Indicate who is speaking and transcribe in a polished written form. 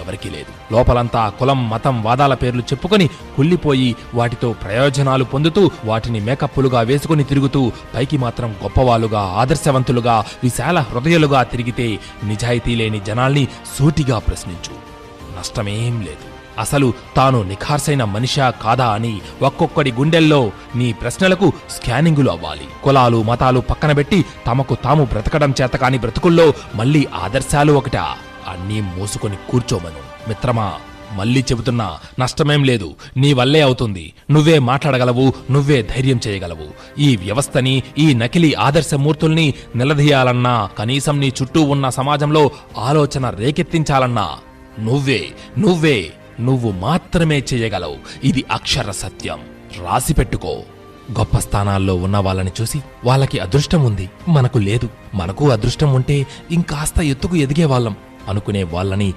Speaker 1: ఎవరికీ లేదు. లోపలంతా కులం మతం వాదాల పేర్లు చెప్పుకొని కుళ్ళిపోయి వాటితో ప్రయోజనాలు పొందుతూ వాటిని మేకప్పులుగా వేసుకుని తిరుగుతూ పైకి మాత్రం గొప్పవాళ్ళుగా ఆదర్శవంతులుగా విశాల హృదయాలుగా తిరిగితే నిజాయితీ లేని జనాల్ని సూటిగా ప్రశ్నించు, నష్టమేం లేదు. అసలు తాను నిఖార్సైన మనిషా కాదా అని ఒక్కొక్కడి గుండెల్లో నీ ప్రశ్నలకు స్కానింగులు అవ్వాలి. కులాలు మతాలు పక్కనబెట్టి తమకు తాము బ్రతకడం చేతకాని బ్రతుకుల్లో మళ్ళీ ఆదర్శాలు ఒకటా? అన్నీ మోసుకొని కూర్చోమను. మిత్రమా, మళ్ళీ చెబుతున్నా, నష్టమేం లేదు. నీ వల్లే అవుతుంది. నువ్వే మాట్లాడగలవు, నువ్వే ధైర్యం చేయగలవు. ఈ వ్యవస్థని, ఈ నకిలీ ఆదర్శమూర్తుల్ని నిలదీయాలన్నా, కనీసం నీ చుట్టూ ఉన్న సమాజంలో ఆలోచన రేకెత్తించాలన్నా నువ్వు మాత్రమే చేయగలవు. ఇది అక్షర సత్యం. రాసిపెట్టుకో. గొప్ప స్థానాల్లో ఉన్న వాళ్ళని చూసి వాళ్ళకి అదృష్టం ఉంది, మనకు లేదు. మనకు అదృష్టం ఉంటే ఇంకాస్త ఎత్తుకు ఎదిగేవాళ్ళం అనుకునే వాళ్ళని